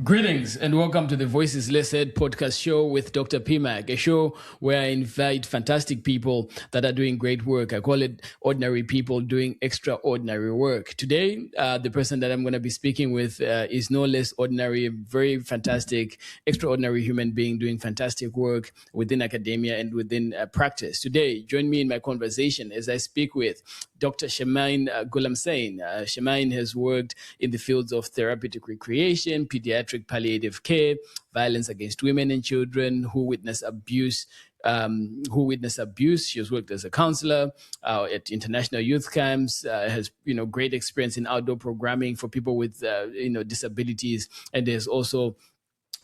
Greetings and welcome to the Voices Less Said podcast show with Dr. PMAC, a show where I invite fantastic people that are doing great work. I call it ordinary people doing extraordinary work. Today, the person that I'm going to be speaking with is no less ordinary, very fantastic, extraordinary human being doing fantastic work within academia and within practice. Today, join me in my conversation as I speak with Dr. Shemine Gulamhussein. Shemine has worked in the fields of therapeutic recreation, pediatric palliative care, violence against women and children who witness abuse. She has worked as a counselor at international youth camps, has great experience in outdoor programming for people with disabilities, and has also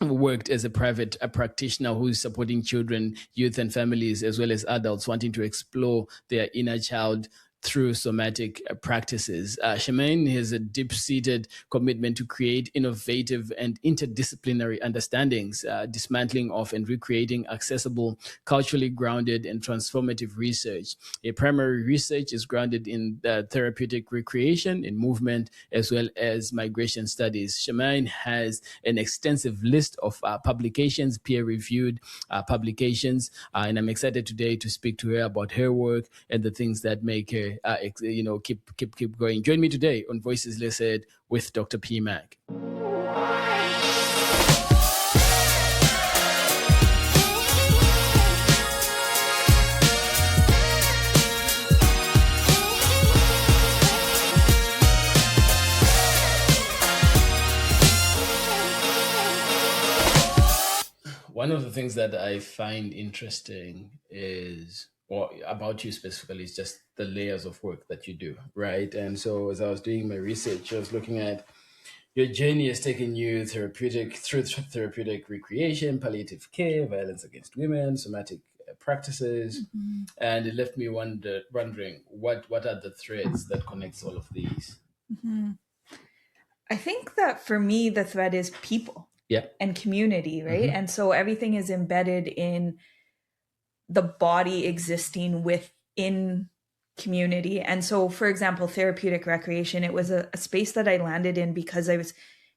worked as a private practitioner who is supporting children, youth, and families, as well as adults wanting to explore their inner child through somatic practices. Shemine has a deep-seated commitment to create innovative and interdisciplinary understandings, dismantling of and recreating accessible, culturally grounded and transformative research. Her primary research is grounded in therapeutic recreation, in movement, as well as migration studies. Shemine has an extensive list of publications, peer-reviewed publications, and I'm excited today to speak to her about her work and the things that make her keep going. Join me today on Voices Less Said with Dr. PMAC. One of the things that I find interesting about you specifically is just the layers of work that you do, right? And so as I was doing my research, I was looking at your journey has taken you through therapeutic recreation, palliative care, violence against women, somatic practices, and it left me wondering what are the threads that connects all of these? I think that for me, the thread is people and community, right? And so everything is embedded in the body existing within community. And so, for example, therapeutic recreation, it was a space that I landed in because I was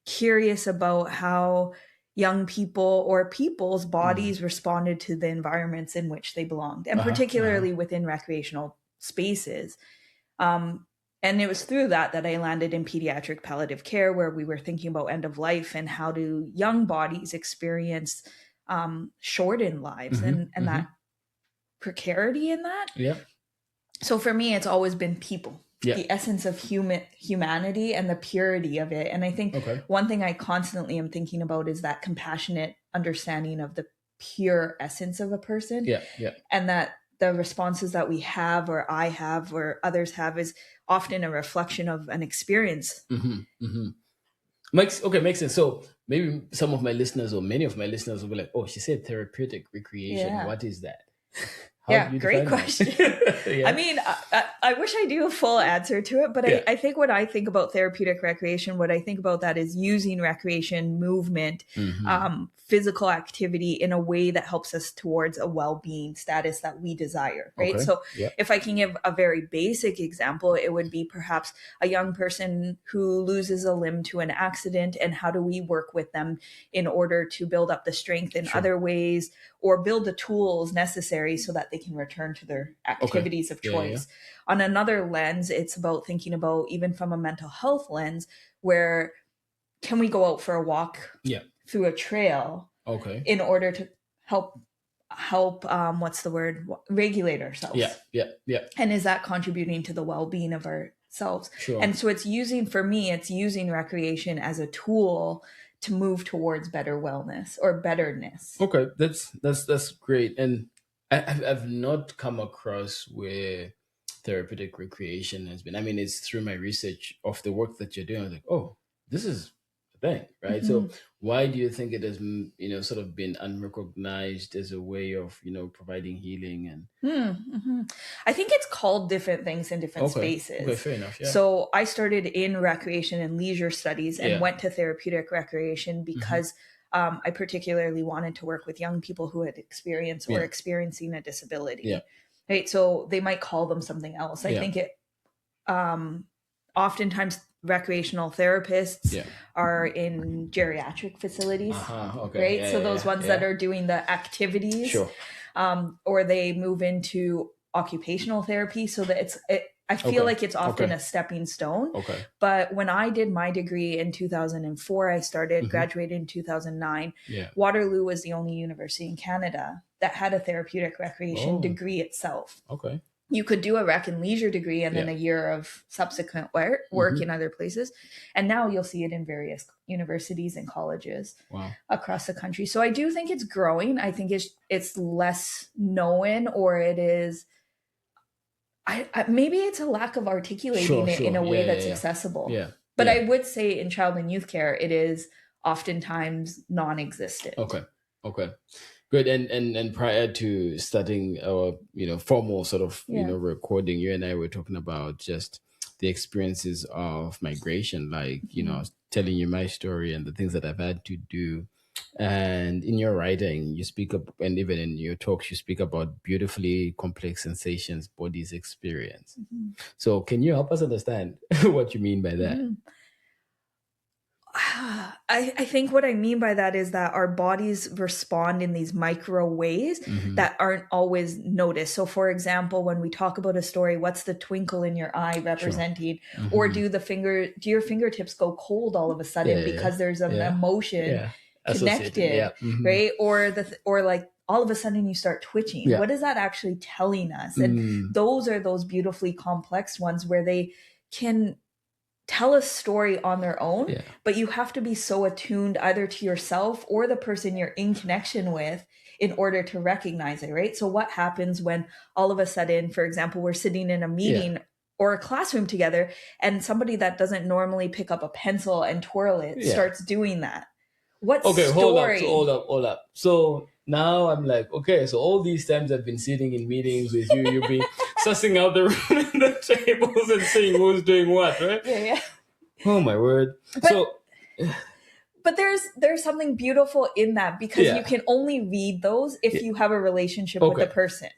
curious about how young people or people's bodies responded to the environments in which they belonged, and particularly within recreational spaces. And it was through that I landed in pediatric palliative care, where we were thinking about end of life and how do young bodies experience shortened lives and that precarity in that. So for me, it's always been people, the essence of humanity and the purity of it. And I think one thing I constantly am thinking about is that compassionate understanding of the pure essence of a person. And that the responses that we have, or I have, or others have, is often a reflection of an experience. Makes sense. So maybe some of my listeners, or many of my listeners, will be like, "Oh, she said therapeutic recreation. What is that?" Great question. I mean, I wish I knew a full answer to it, but I think when I think about therapeutic recreation, what I think about that is using recreation, movement, physical activity in a way that helps us towards a well-being status that we desire, right? So if I can give a very basic example, it would be perhaps a young person who loses a limb to an accident, and how do we work with them in order to build up the strength in other ways, or build the tools necessary so that they can return to their activities of choice. On another lens, it's about thinking about, even from a mental health lens, where can we go out for a walk through a trail in order to help regulate ourselves. And is that contributing to the well-being of ourselves? And so it's using recreation as a tool to move towards better wellness or betterness. That's great. And I've not come across where therapeutic recreation has been. I mean, it's through my research of the work that you're doing. I was like, oh, this is a thing, right? So why do you think it has, sort of been unrecognized as a way of, providing healing? And I think it's called different things in different spaces. Okay, fair enough. So I started in recreation and leisure studies and went to therapeutic recreation because I particularly wanted to work with young people who had experienced or experiencing a disability. Right. So they might call them something else. I think it oftentimes recreational therapists are in geriatric facilities, right? So those ones that are doing the activities, or they move into occupational therapy. So that I feel like it's often a stepping stone. But when I did my degree in 2004, I started, graduated in 2009. Waterloo was the only university in Canada that had a therapeutic recreation degree itself. You could do a rec and leisure degree and then a year of subsequent work in other places. And now you'll see it in various universities and colleges across the country. So I do think it's growing. I think it's less known, or it is, maybe it's a lack of articulating it in a way that's accessible. But I would say in child and youth care, it is oftentimes non-existent. Good. And prior to starting our, formal sort of, recording, you and I were talking about just the experiences of migration, like, I was telling you my story and the things that I've had to do. And in your writing, you speak up, and even in your talks, you speak about beautifully complex sensations bodies experience. So can you help us understand what you mean by that? I think what I mean by that is that our bodies respond in these micro ways that aren't always noticed. So for example, when we talk about a story, what's the twinkle in your eye representing? Or do your fingertips go cold all of a sudden because there's an emotion connected, right? Or like all of a sudden you start twitching. What is that actually telling us? And those are those beautifully complex ones where they can tell a story on their own, but you have to be so attuned either to yourself or the person you're in connection with in order to recognize it, right? So what happens when all of a sudden, for example, we're sitting in a meeting or a classroom together and somebody that doesn't normally pick up a pencil and twirl it starts doing that? What story? Hold up. So now I'm like, okay, so all these times I've been sitting in meetings with you, you've been sussing out the room and the tables and seeing who's doing what, right? Oh my word. But there's something beautiful in that, because you can only read those if you have a relationship with the person.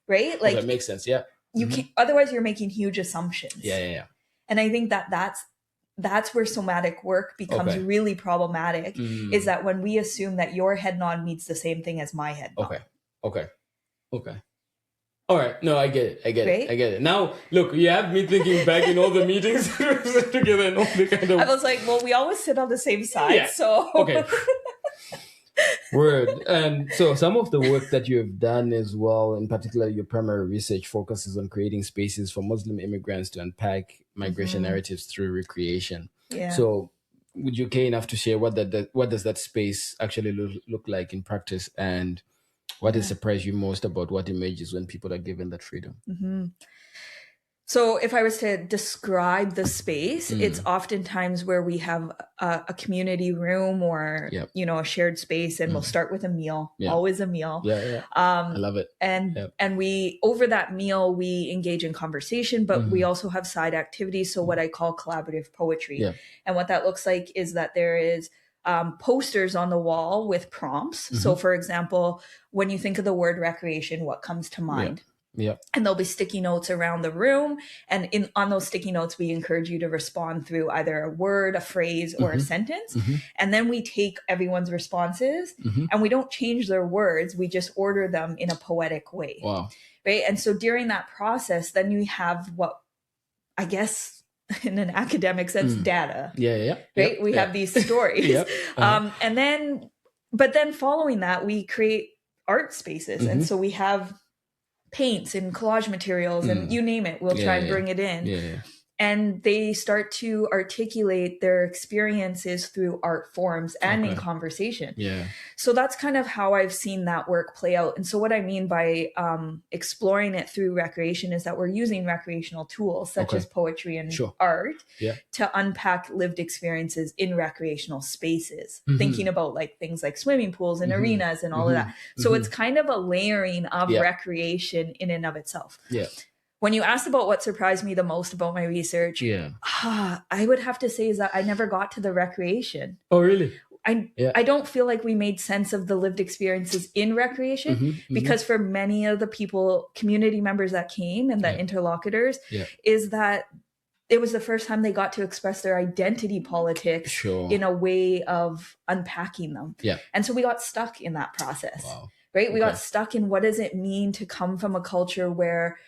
Right? Like, that makes sense. You can't, otherwise you're making huge assumptions. And I think that's where somatic work becomes really problematic, is that when we assume that your head nod means the same thing as my head nod. Okay. All right. No, I get it. Right? I get it. Now, look, you have me thinking back in all the meetings together and all the kind of... I was like, well, we always sit on the same side, so... Word. And so some of the work that you have done as well, in particular your primary research, focuses on creating spaces for Muslim immigrants to unpack migration narratives through recreation. So would you care enough to share what does that space actually look like in practice, and what has surprised you most about what emerges when people are given that freedom? So if I was to describe the space, it's oftentimes where we have a community room or, a shared space, and we'll start with a meal, always a meal. I love it. And we, over that meal, we engage in conversation, but we also have side activities. So what I call collaborative poetry. And what that looks like is that there is posters on the wall with prompts. So for example, when you think of the word recreation, what comes to mind? And there'll be sticky notes around the room. And on those sticky notes, we encourage you to respond through either a word, a phrase, or a sentence. And then we take everyone's responses and we don't change their words. We just order them in a poetic way. Right. And so during that process, then you have what I guess in an academic sense, data. Right. We have these stories. And then, but then following that, we create art spaces. And so we have paints and collage materials and you name it, we'll try and bring it in. And they start to articulate their experiences through art forms and in conversation. So that's kind of how I've seen that work play out. And so what I mean by exploring it through recreation is that we're using recreational tools such as poetry and art to unpack lived experiences in recreational spaces, thinking about like things like swimming pools and arenas and all of that. So it's kind of a layering of recreation in and of itself. When you asked about what surprised me the most about my research, I would have to say is that I never got to the recreation. Oh, really? I don't feel like we made sense of the lived experiences in recreation because for many of the people, community members that came and the interlocutors, is that it was the first time they got to express their identity politics in a way of unpacking them. Yeah. And so we got stuck in that process. Wow. Right? We got stuck in what does it mean to come from a culture where,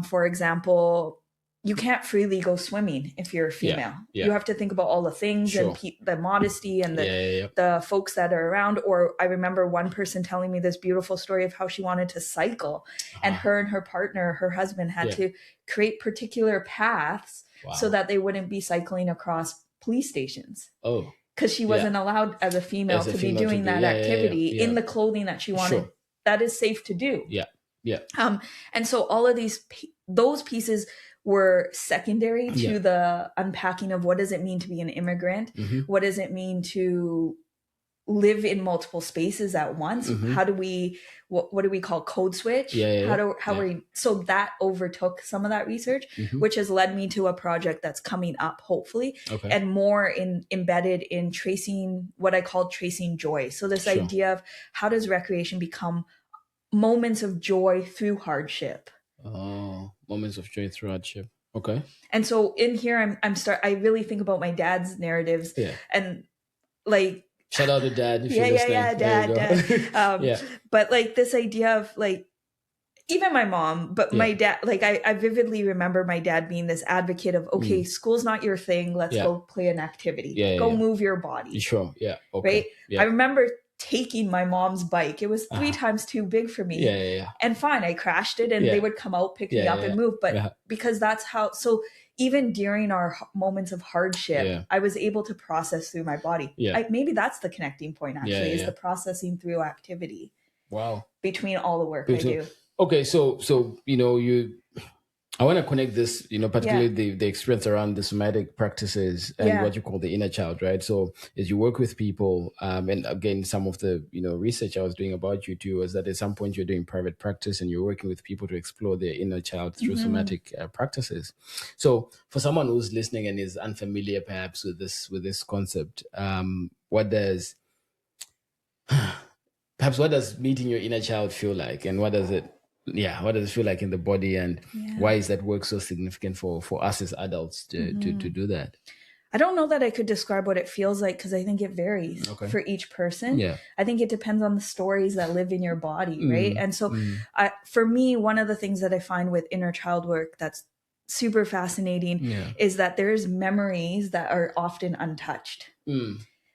for example, you can't freely go swimming if you're a female. You have to think about all the things and the modesty and the folks that are around. Or I remember one person telling me this beautiful story of how she wanted to cycle, and her and her partner, her husband, had to create particular paths so that they wouldn't be cycling across police stations. Oh. Because she wasn't allowed as a female to be doing that activity in the clothing that she wanted. That is safe to do. And so all of those pieces were secondary to the unpacking of what does it mean to be an immigrant? What does it mean to live in multiple spaces at once? How do we, what do we call code switch? So that overtook some of that research, which has led me to a project that's coming up, hopefully, and more embedded in tracing what I call tracing joy. So this idea of how does recreation become moments of joy through hardship? Oh, moments of joy through hardship. Okay. And so in here, I really think about my dad's narratives and like, shout out to dad. If you're listening. Dad. But like this idea of like, even my mom, but my dad, like I vividly remember my dad being this advocate of, okay, school's not your thing. Let's go play an activity. Go move your body. Sure. Yeah. Okay. Right. Yeah. I remember taking my mom's bike. It was 3 times too big for me. And fine, I crashed it and they would come out, pick me up and move. But because that's how, so even during our moments of hardship, I was able to process through my body. Maybe that's the connecting point actually, is the processing through activity. Wow. Between all the work I do. Okay. So, I want to connect this, particularly the experience around the somatic practices and what you call the inner child, right? So as you work with people, and again, some of the, research I was doing about you too, was that at some point you're doing private practice and you're working with people to explore their inner child through somatic practices. So for someone who's listening and is unfamiliar perhaps with this concept, what does meeting your inner child feel like, and what does it feel like in the body, and why is that work so significant for us as adults to do that? I don't know that I could describe what it feels like, because I think it varies for each person. I think it depends on the stories that live in your body, right? And so for me, one of the things that I find with inner child work that's super fascinating is that there's memories that are often untouched.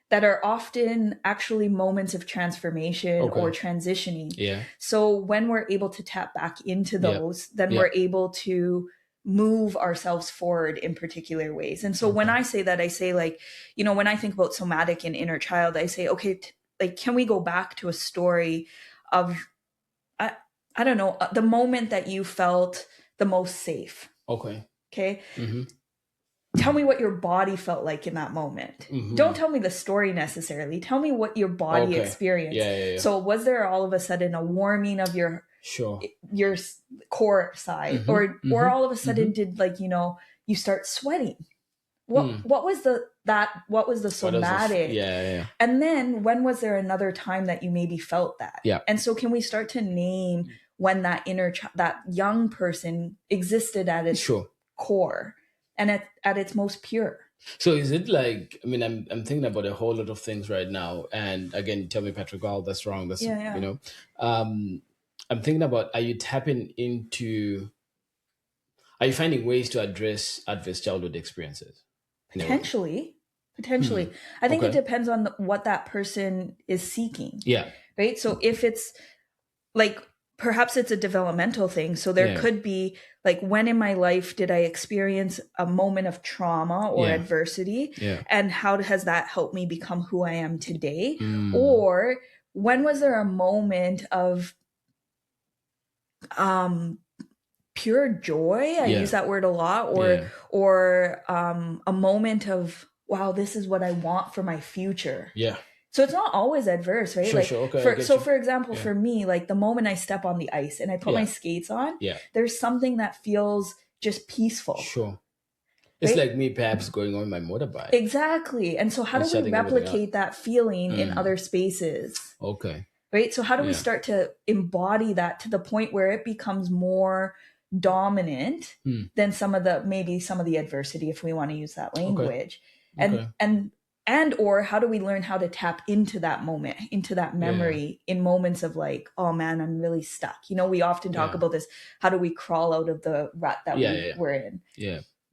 That are often actually moments of transformation or transitioning. So when we're able to tap back into those, then we're able to move ourselves forward in particular ways. And so when I say that, I say like, when I think about somatic and inner child, I say, okay, like, can we go back to a story of, I don't know, the moment that you felt the most safe? Okay. Tell me what your body felt like in that moment. Don't tell me the story necessarily. Tell me what your body experienced. So was there all of a sudden a warming of your core side, or all of a sudden did, like, you start sweating? What was the somatic? And then when was there another time that you maybe felt that? And so can we start to name when that that young person existed at its core and at its most pure? So is it like, I mean, I'm thinking about a whole lot of things right now. And again, tell me, Patrick, oh, that's wrong. That's, I'm thinking about, are you finding ways to address adverse childhood experiences? Potentially. I think it depends on what that person is seeking. Right. So if it's like, perhaps it's a developmental thing. So there could be like, when in my life did I experience a moment of trauma or adversity? And how has that helped me become who I am today? Or when was there a moment of pure joy? I use that word a lot. Or a moment of, wow, this is what I want for my future. So it's not always adverse, right? For example, for me, like the moment I step on the ice and I put my skates on, there's something that feels just peaceful. It's like me perhaps going on my motorbike. Exactly. And so how do we replicate that feeling in other spaces? Right? So how do we start to embody that to the point where it becomes more dominant than some of the adversity, if we want to use that language. And or how do we learn how to tap into that moment, into that memory in moments of like, oh man, I'm really stuck. We often talk about this. How do we crawl out of the rut that we're in?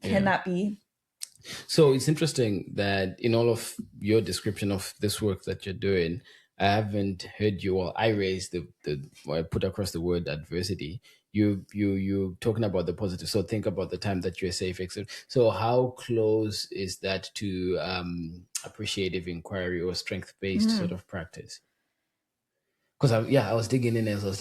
Can that be? So it's interesting that in all of your description of this work that you're doing, I haven't heard you, or I raised I put across the word adversity. You talking about the positive. So think about the time that you're safe. So how close is that to appreciative inquiry or strength-based sort of practice? Because I was digging in and I was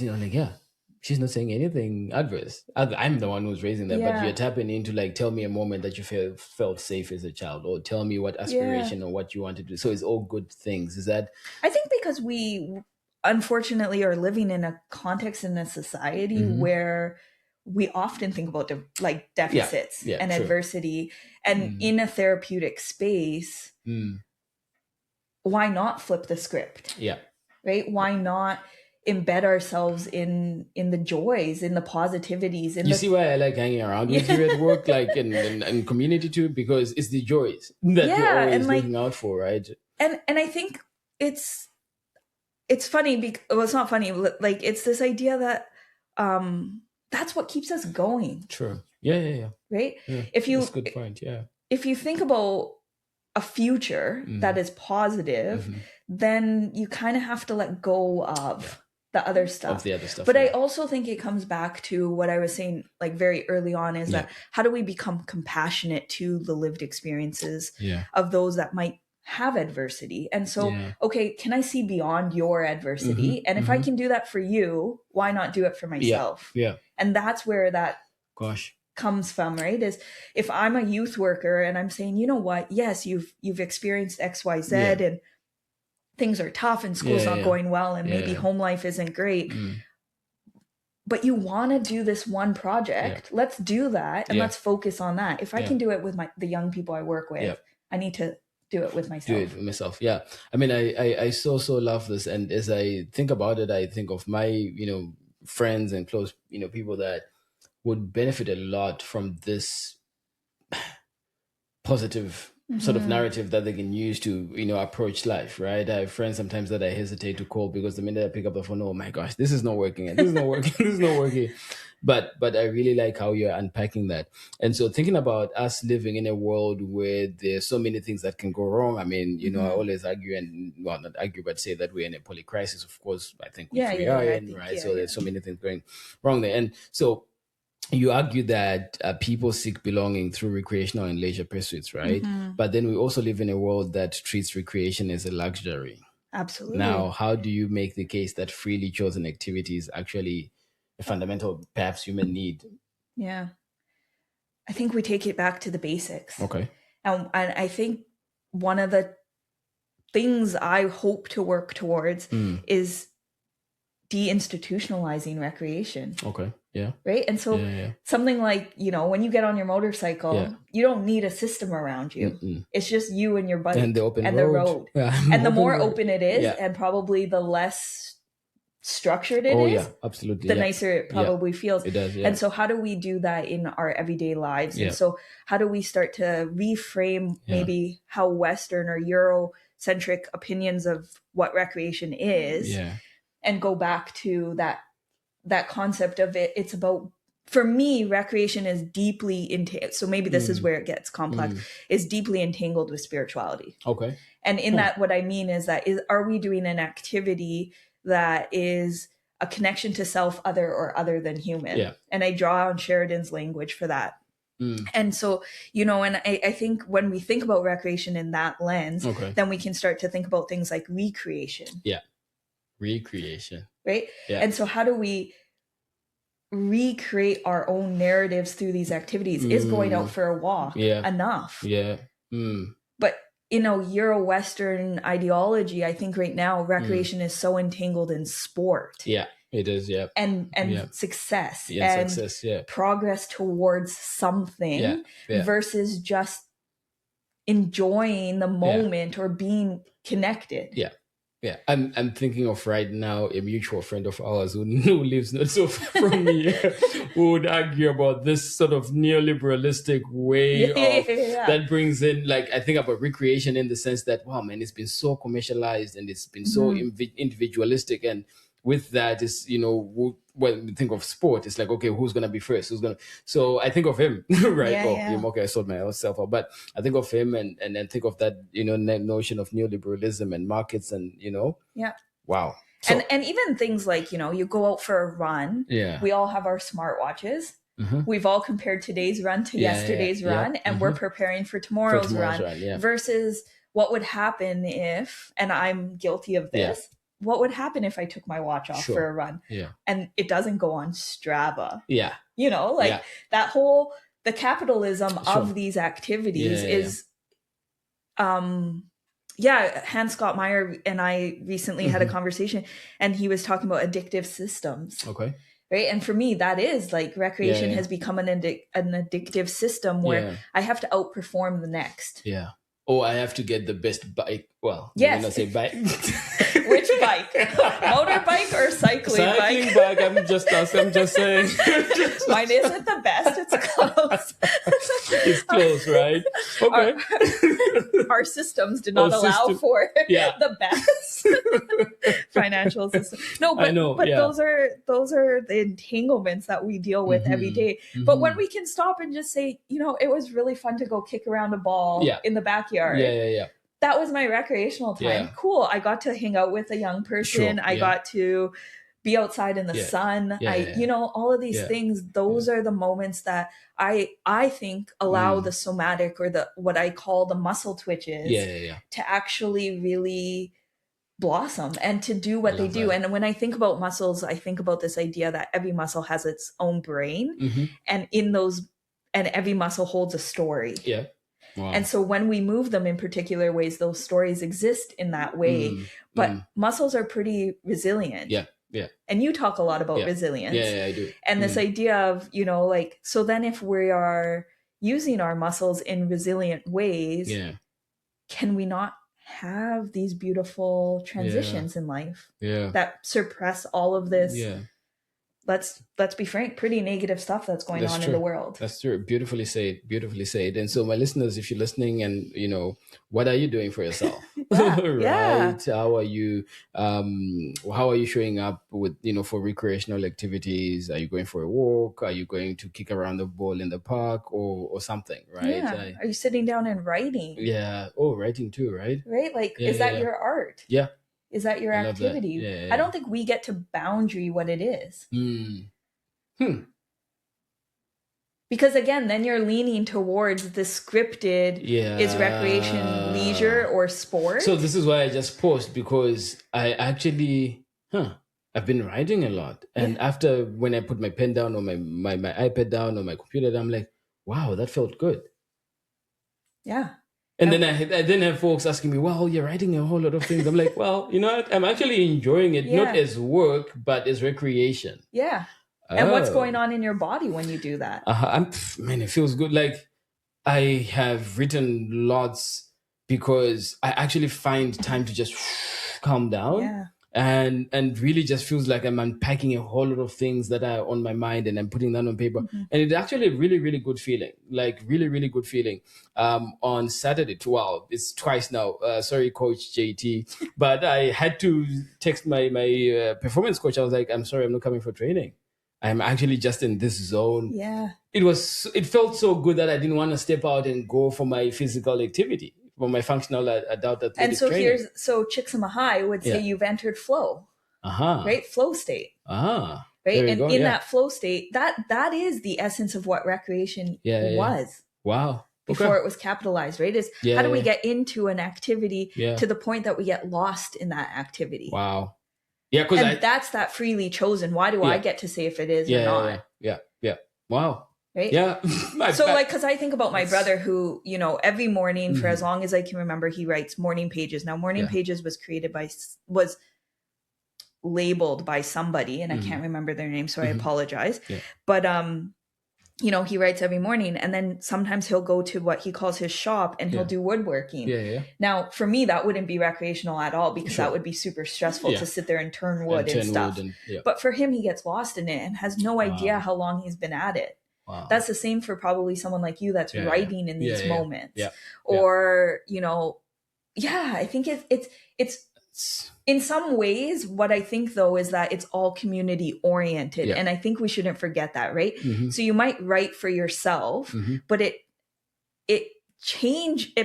she's not saying anything adverse. I'm the one who's raising that, but you're tapping into like, tell me a moment that you felt safe as a child, or tell me what aspiration or what you wanted to do. So it's all good things. Is that? I think because we unfortunately are living in a context in a society where we often think about deficits and adversity, and in a therapeutic space, why not flip the script? Yeah. Right? Why not embed ourselves in the joys, in the positivities? You see why I like hanging around with you at work, like in community too, because it's the joys that you're always looking out for, right? And I think it's funny because it's not funny. Like it's this idea that that's what keeps us going. True. Yeah. Right. Yeah. That's a good point. Yeah. If you think about a future that is positive, then you kind of have to let go of the other stuff. But I also think it comes back to what I was saying like very early on, is that how do we become compassionate to the lived experiences of those that might have adversity? And so, okay, can I see beyond your adversity? And if I can do that for you, why not do it for myself? Yeah. And that's where that comes from, right? Is if I'm a youth worker and I'm saying, you know what, yes, you've experienced XYZ and things are tough and school's not going well and maybe home life isn't great, but you want to do this one project, let's do that and let's focus on that. If I can do it with the young people I work with, I need to do it with myself. Yeah. I mean, I so love this. And as I think about it, I think of my, friends and close, people that would benefit a lot from this positive sort of narrative that they can use to, approach life, right? I have friends sometimes that I hesitate to call because the minute I pick up the phone, oh my gosh, this is not working. This is not working. This is not working. But I really like how you're unpacking that. And so thinking about us living in a world where there's so many things that can go wrong. I mean, I always argue not argue, but say that we're in a poly crisis. Of course, I think we are in, right? So there's so many things going wrong there. And so you argue that people seek belonging through recreational and leisure pursuits, right? But then we also live in a world that treats recreation as a luxury. Absolutely. Now, how do you make the case that freely chosen activity is actually a fundamental, perhaps, human need? Yeah. I think we take it back to the basics. Okay. And I think one of the things I hope to work towards is deinstitutionalizing recreation. Okay. Yeah. Right. And so something like, when you get on your motorcycle, you don't need a system around you. It's just you and your bike and the open and road. the road. Yeah. And the more open it is, and probably the less structured it is, absolutely, the nicer it probably feels. It does. Yeah. And so how do we do that in our everyday lives? And so how do we start to reframe maybe how Western or Eurocentric opinions of what recreation is and go back to that concept of it? It's about, for me, recreation is deeply entangled. So maybe this is where it gets complex, is deeply entangled with spirituality. Okay. And in that, what I mean is that are we doing an activity that is a connection to self, other, or other than human? Yeah. And I draw on Sheridan's language for that. And so, and I think when we think about recreation in that lens, then we can start to think about things like recreation. Yeah. Recreation. Right? Yeah. And so how do we recreate our own narratives through these activities? Is going out for a walk enough? Yeah. But Euro-Western ideology, I think right now recreation is so entangled in sport. Yeah, it is. Yeah. And success. Yeah, and success. Yeah. Progress towards something versus just enjoying the moment or being connected. Yeah. Yeah, I'm thinking of right now a mutual friend of ours who lives not so far from me, who would argue about this sort of neoliberalistic way that brings in, like, I think about recreation in the sense that, wow, man, it's been so commercialized and it's been so individualistic, and with that is, when we think of sport, it's like, okay, who's gonna be first? So I think of him, right? Okay, I sold myself out, but I think of him and then think of that, notion of neoliberalism and markets and, wow. So, and even things like, you go out for a run. Yeah. We all have our smartwatches. We've all compared today's run to yesterday's run, and we're preparing for tomorrow's run versus what would happen if, and I'm guilty of this, what would happen if I took my watch off for a run and it doesn't go on Strava? Yeah. That whole, the capitalism of these activities is, Hans Scott Meyer and I recently had a conversation, and he was talking about addictive systems. Okay. Right. And for me, that is like recreation has become an addictive system where I have to outperform the next. Yeah. Oh, I have to get the best bike. Well, yes. I'm not say bike. Which bike? Motorbike or cycling bike? I'm just saying. Mine isn't the best. It's close. It's close, right? Okay. Our systems did not allow for the best financial system. No, but, those are the entanglements that we deal with every day. But when we can stop and just say, it was really fun to go kick around a ball in the backyard. Yeah. That was my recreational time. Yeah. Cool. I got to hang out with a young person. I got to be outside in the sun. All of these things, those are the moments that I think allow the somatic or what I call the muscle twitches to actually really blossom and to do what they do. That. And when I think about muscles, I think about this idea that every muscle has its own brain, and and every muscle holds a story. Yeah. Wow. And so when we move them in particular ways, those stories exist in that way. But muscles are pretty resilient. Yeah. And you talk a lot about resilience. Yeah, I do. And this idea of, so then if we are using our muscles in resilient ways, can we not have these beautiful transitions in life that suppress all of this? Yeah. Let's be frank, pretty negative stuff that's going on in the world. That's true. Beautifully said. And so my listeners, if you're listening and, what are you doing for yourself? Right? How are you showing up with, for recreational activities? Are you going for a walk? Are you going to kick around the ball in the park or something, right? Yeah. Are you sitting down and writing? Yeah. Oh, writing too, right? Right? Like, is that your art? Yeah. Is that your activity? Yeah. I don't think we get to boundary what it is. Because again, then you're leaning towards the scripted is recreation, leisure, or sport. So this is why I just paused, because I actually, I've been writing a lot. And after, when I put my pen down or my iPad down or my computer down, I'm like, wow, that felt good. Yeah. And then I then have folks asking me, well, you're writing a whole lot of things. I'm like, well, you know what? I'm actually enjoying it, not as work, but as recreation. Yeah. And what's going on in your body when you do that? Man, it feels good. Like, I have written lots because I actually find time to just calm down. Yeah. And really just feels like I'm unpacking a whole lot of things that are on my mind and I'm putting that on paper. And it's actually a really, really good feeling. Like, really, really good feeling. On Saturday, it's twice now. Sorry, Coach JT. But I had to text my performance coach. I was like, I'm sorry, I'm not coming for training. I'm actually just in this zone. Yeah. It felt so good that I didn't want to step out and go for my physical activity, for my functional adult athletic and so training. So Csikszentmihalyi would say you've entered flow. Right? Flow state. Right? And in that flow state, that is the essence of what recreation was. Wow. Before it was capitalized, right? How do we get into an activity to the point that we get lost in that activity? Wow. Yeah, that's that freely chosen. Why do I get to say if it is or not? Yeah. Wow. Right? Yeah. Because I think about my brother who, every morning for as long as I can remember, he writes morning pages. Now, morning pages was labeled by somebody, and I can't remember their name, so I apologize. Yeah. But you know, he writes every morning, and then sometimes he'll go to what he calls his shop and he'll do woodworking. Now, for me, that wouldn't be recreational at all, because that would be super stressful to sit there and turn wood and stuff. But for him, he gets lost in it and has no idea how long he's been at it. That's the same for probably someone like you that's writing in these moments. Or, you know, I think it's in some ways, what I think though is that it's all community oriented. And I think we shouldn't forget that, right? So you might write for yourself, but it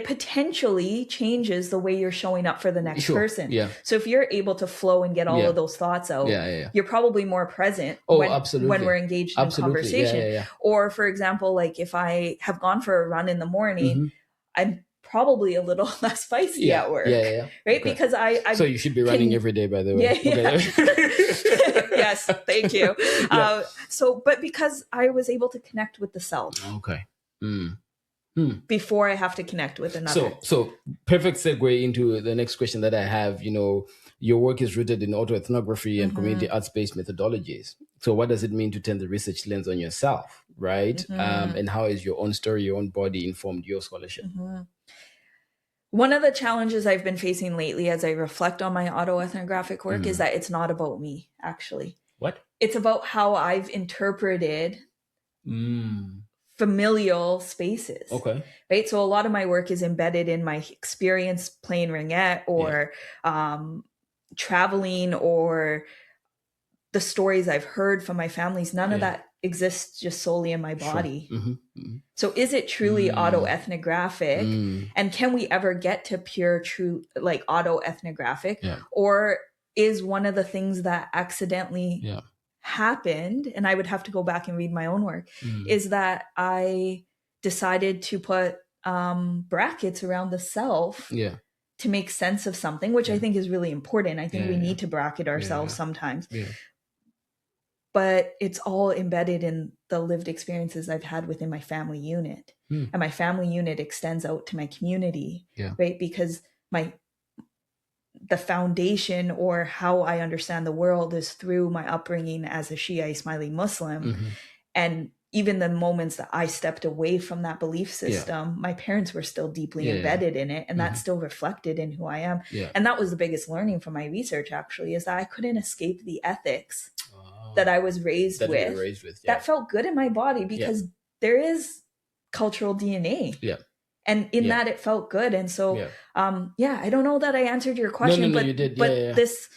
potentially changes the way you're showing up for the next person. So if you're able to flow and get all of those thoughts out, you're probably more present when we're engaged in conversation. Or for example, like if I have gone for a run in the morning, I'm probably a little less feisty at work, right? Okay. Because I so you should be running every day, by the way. Yes, thank you. But because I was able to connect with the self, before I have to connect with another. So perfect segue into the next question that I have. You know, your work is rooted in autoethnography and community arts-based methodologies. So what does it mean to turn the research lens on yourself, right? And how is your own story, your own body informed your scholarship? One of the challenges I've been facing lately as I reflect on my autoethnographic work is that it's not about me, actually. What? It's about how I've interpreted familial spaces. Okay. Right? So a lot of my work is embedded in my experience playing ringette or traveling, or the stories I've heard from my families. None of that exists just solely in my body. So is it truly autoethnographic? And can we ever get to pure, true, like autoethnographic? Or is one of the things that accidentally happened, and I would have to go back and read my own work, is that I decided to put brackets around the self to make sense of something, which I think is really important. I think we need to bracket ourselves sometimes. But it's all embedded in the lived experiences I've had within my family unit. And my family unit extends out to my community, right? Because the foundation, or how I understand the world, is through my upbringing as a Shia Ismaili Muslim. And even the moments that I stepped away from that belief system, my parents were still deeply embedded in it. And that's still reflected in who I am. And that was the biggest learning from my research, actually, is that I couldn't escape the ethics that I was raised with. That felt good in my body, because there is cultural DNA. And in that it felt good. And so, I don't know that I answered your question, but, you did. But this,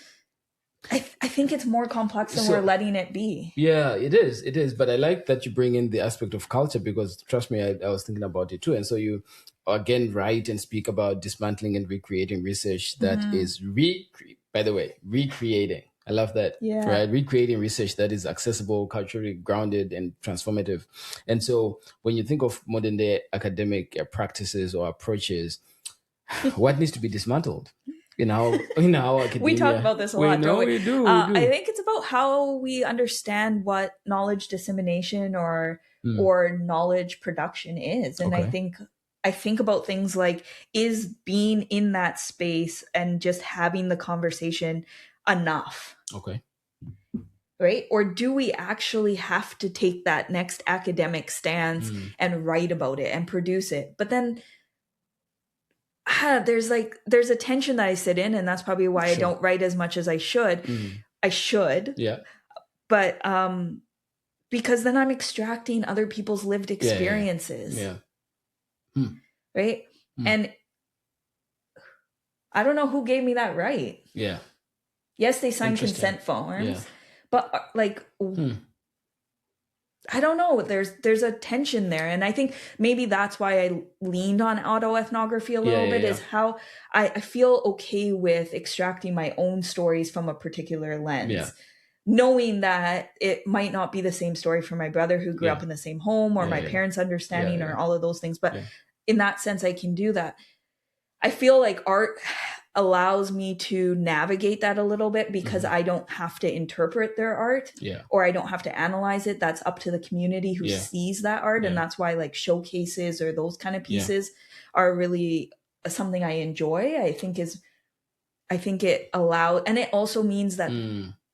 I think it's more complex than we're letting it be. Yeah, it is. It is. But I like that you bring in the aspect of culture, because trust me, I was thinking about it too. And so you again write and speak about dismantling and recreating research that is recreating. I love that. Right? Recreating research that is accessible, culturally grounded, and transformative. And so when you think of modern day academic practices or approaches, what needs to be dismantled? In our academia? We talk about this a lot, don't we? We do. I think it's about how we understand what knowledge dissemination or knowledge production is. And I think about things like, is being in that space and just having the conversation enough? Okay. Right? Or do we actually have to take that next academic stance and write about it and produce it? But then there's a tension that I sit in, and that's probably why I don't write as much as I should. I should. But because then I'm extracting other people's lived experiences. Right? And I don't know who gave me that right. Yes, they signed consent forms, but I don't know. There's a tension there. And I think maybe that's why I leaned on autoethnography a little bit, is how I feel okay with extracting my own stories from a particular lens, knowing that it might not be the same story for my brother who grew up in the same home, or my parents' understanding, or all of those things. But in that sense, I can do that. I feel like art allows me to navigate that a little bit, because I don't have to interpret their art, or I don't have to analyze it. That's up to the community who sees that art. And that's why like showcases or those kind of pieces are really something I enjoy. I think it allows, and it also means that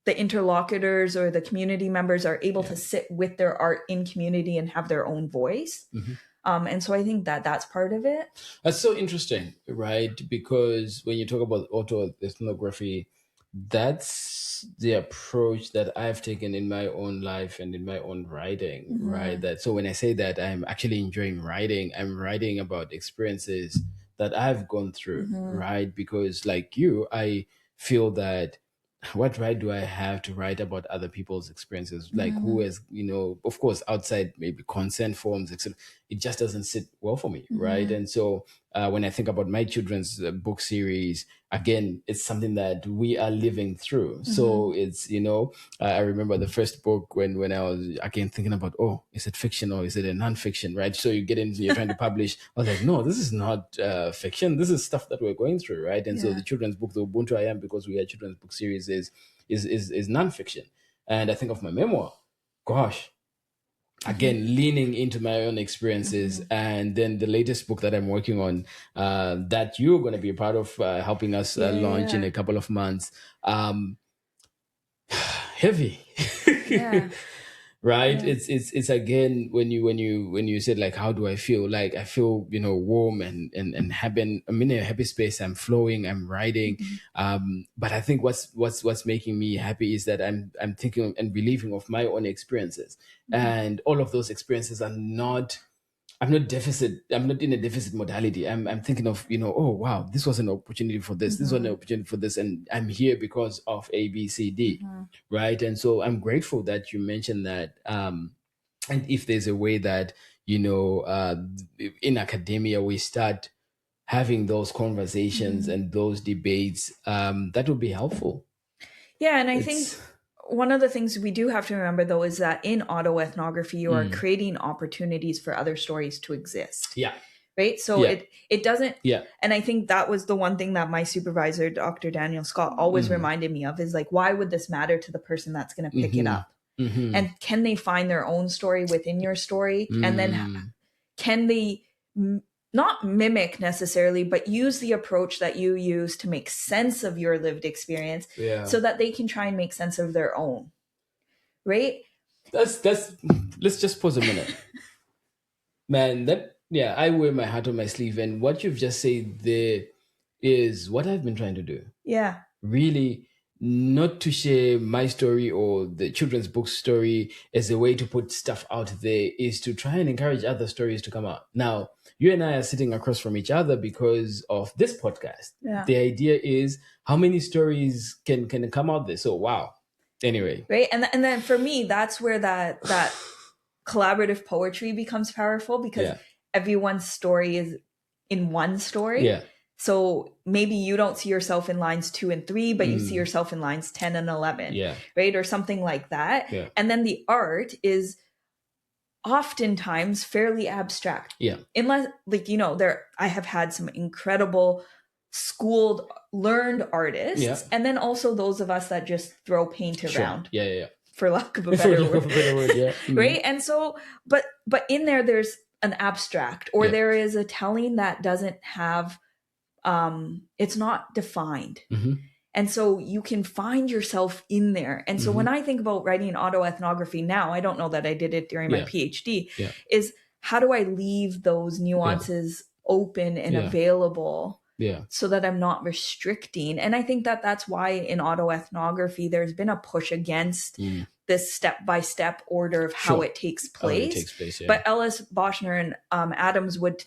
the interlocutors or the community members are able to sit with their art in community and have their own voice. And so I think that that's part of it. That's so interesting, right? Because when you talk about autoethnography, that's the approach that I've taken in my own life and in my own writing, right? That so when I say that I'm actually enjoying writing, I'm writing about experiences that I've gone through, right? Because like you, I feel that what right do I have to write about other people's experiences? Like who is, of course, outside maybe consent forms, etc. It just doesn't sit well for me, right? And so when I think about my children's book series, again, it's something that we are living through. So it's, I remember the first book when I was, again, thinking about, is it fiction or is it a nonfiction, right? So you get into, you're trying to publish. I was like, no, this is not fiction. This is stuff that we're going through, right? And so the children's book, the Ubuntu I Am, because we are children's book series, is nonfiction. And I think of my memoir, gosh, again, leaning into my own experiences. And then the latest book that I'm working on, that you're going to be a part of, helping us launch in a couple of months. Heavy. Right? It's again, when you said like, how do I feel? Like I feel, warm and happy. I'm in a happy space. I'm flowing, I'm writing. But I think what's making me happy is that I'm thinking and believing of my own experiences. And all of those experiences are not, I'm not in a deficit modality. I'm thinking of, oh, wow, this was an opportunity for this. This was an opportunity for this. And I'm here because of A, B, C, D. Right. And so I'm grateful that you mentioned that. And if there's a way that, in academia, we start having those conversations and those debates, that would be helpful. Yeah. And I think one of the things we do have to remember, though, is that in autoethnography, you are creating opportunities for other stories to exist. Yeah. Right. So it doesn't. Yeah. And I think that was the one thing that my supervisor, Dr. Daniel Scott, always reminded me of, is like, why would this matter to the person that's going to pick it up? And can they find their own story within your story? And then can they not mimic necessarily, but use the approach that you use to make sense of your lived experience so that they can try and make sense of their own. Right? Let's just pause a minute. Man, I wear my heart on my sleeve. And what you've just said there is what I've been trying to do. Yeah. Really, not to share my story or the children's book story as a way to put stuff out there, is to try and encourage other stories to come out. Now, you and I are sitting across from each other because of this podcast. Yeah. The idea is how many stories can come out there. So, wow. Anyway. Right. And then for me, that's where that collaborative poetry becomes powerful, because everyone's story is in one story. Yeah. So maybe you don't see yourself in lines 2 and 3, but you see yourself in lines 10 and 11. Yeah. Right. Or something like that. Yeah. And then the art is oftentimes fairly abstract. Yeah. Unless, like, I have had some incredible schooled, learned artists, and then also those of us that just throw paint around. Yeah. For lack of a better word. Yeah. Right. And so, but in there's an abstract, or there is a telling that doesn't have, it's not defined. And so you can find yourself in there. And so when I think about writing autoethnography now, I don't know that I did it during my PhD, is how do I leave those nuances open and available so that I'm not restricting? And I think that that's why in autoethnography, there's been a push against this step-by-step order of how it takes place. But Ellis, Boschner, and Adams would,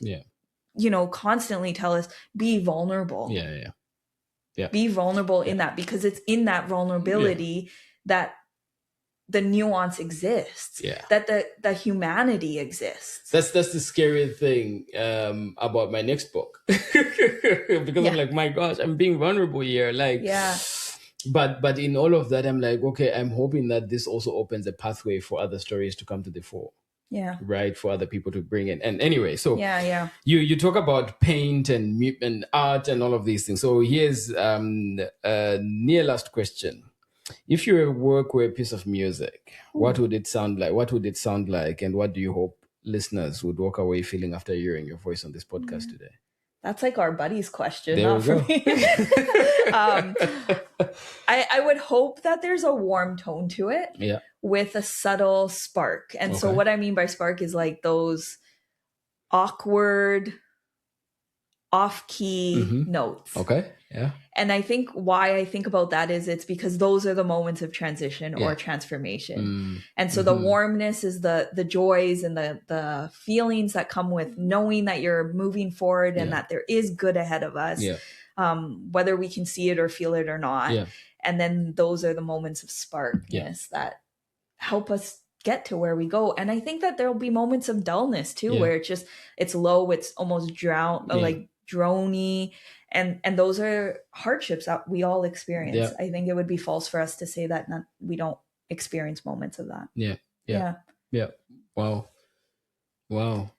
constantly tell us, be vulnerable. Be vulnerable in that, because it's in that vulnerability that the nuance exists, that the humanity exists. That's the scary thing about my next book. Because I'm like, my gosh, I'm being vulnerable here. Like, but in all of that, I'm like, okay, I'm hoping that this also opens a pathway for other stories to come to the fore. Yeah. Right. For other people to bring in. And anyway, so you talk about paint and art and all of these things. So here's a near last question. If your work were a piece of music, what would it sound like? What would it sound like? And what do you hope listeners would walk away feeling after hearing your voice on this podcast today? That's like our buddy's question, not for me. I would hope that there's a warm tone to it with a subtle spark. And so what I mean by spark is like those awkward, off-key notes. Okay. Yeah. And I think why I think about that is it's because those are the moments of transition or transformation. And so the warmness is the joys and the feelings that come with knowing that you're moving forward and that there is good ahead of us, whether we can see it or feel it or not. And then those are the moments of sparkness that help us get to where we go. And I think that there'll be moments of dullness too, where it's low, it's almost like drony. And those are hardships that we all experience. I think it would be false for us to say that we don't experience moments of that. Yeah. Wow.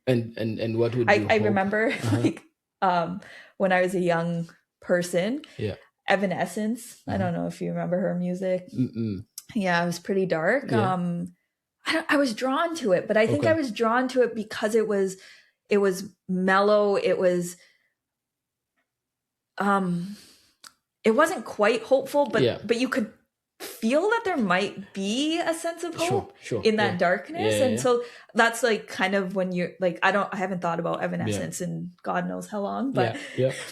And what would I remember like when I was a young person, Evanescence. I don't know if you remember her music. Yeah, it was pretty dark. I was drawn to it, but I think I was drawn to it because it was mellow. It wasn't quite hopeful, but you could feel that there might be a sense of hope in that darkness. So that's like kind of when you're like, I haven't thought about Evanescence in God knows how long, but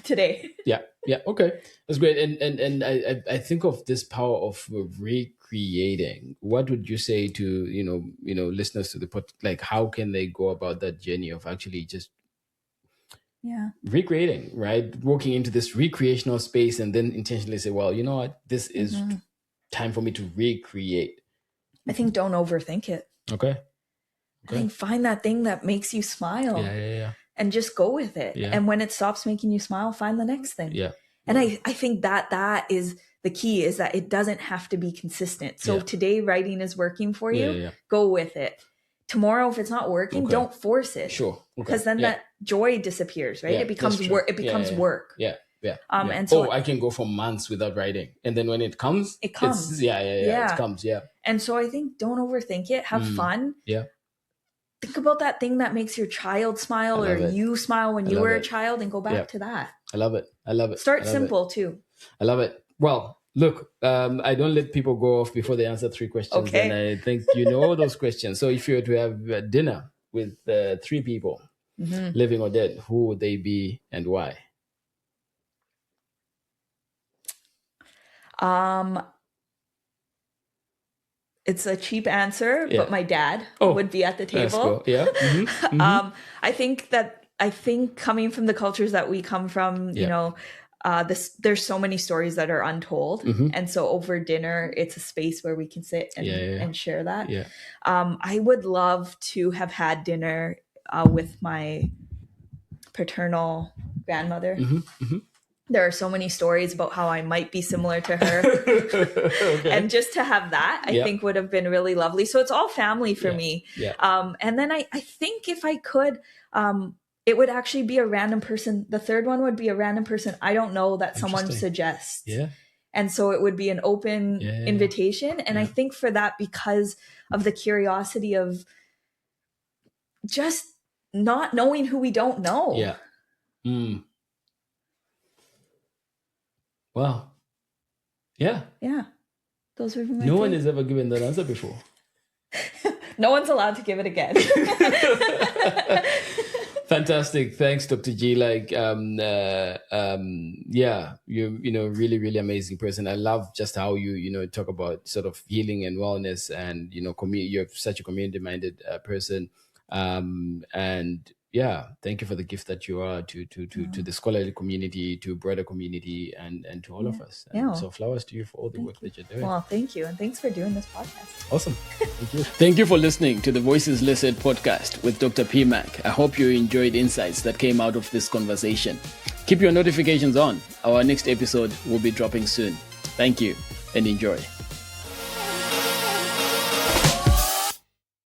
today. Okay. That's great. And I think of this power of recreating. What would you say to, listeners to the pod, like how can they go about that journey of actually just recreating, right? Walking into this recreational space and then intentionally say, well, you know what, this is time for me to recreate. I think don't overthink it. Okay. I think find that thing that makes you smile and just go with it. And when it stops making you smile, find the next thing. And I think that is the key, is that it doesn't have to be consistent. So if today writing is working for you, go with it. Tomorrow, if it's not working, don't force it. Because then that joy disappears, right? It becomes work. It becomes work. And so I can go for months without writing, and then when it comes, it comes. It comes. And so I think don't overthink it. Have fun. Think about that thing that makes your child smile or you smile when you were a child, and go back to that. I love it. Start simple too. I love it. Well, look, I don't let people go off before they answer 3 questions. And I think you know those questions. So if you were to have dinner with 3 people, living or dead, who would they be and why? It's a cheap answer, but my dad would be at the table. Cool. I think coming from the cultures that we come from, you know, there's so many stories that are untold. And so over dinner, it's a space where we can sit and share that. I would love to have had dinner with my paternal grandmother. There are so many stories about how I might be similar to her. And just to have that, I think would have been really lovely. So it's all family for me. And then I think if I could, it would actually be a random person. The third one would be a random person I don't know that someone suggests. And so it would be an open invitation. And I think for that, because of the curiosity of just not knowing who we don't know. Wow. Those would be my No one has ever given that answer before. No one's allowed to give it again. Fantastic. Thanks, Dr. G. Like, you're really, really amazing person. I love just how you talk about sort of healing and wellness, and, you're such a community-minded person. And thank you for the gift that you are to the scholarly community, to broader community, and to all of us. And so flowers to you for all the work that you're doing. Well, thank you. And thanks for doing this podcast. Awesome. Thank you. Thank you for listening to the Voices Listed podcast with Dr. P. Mac. I hope you enjoyed insights that came out of this conversation. Keep your notifications on. Our next episode will be dropping soon. Thank you and enjoy.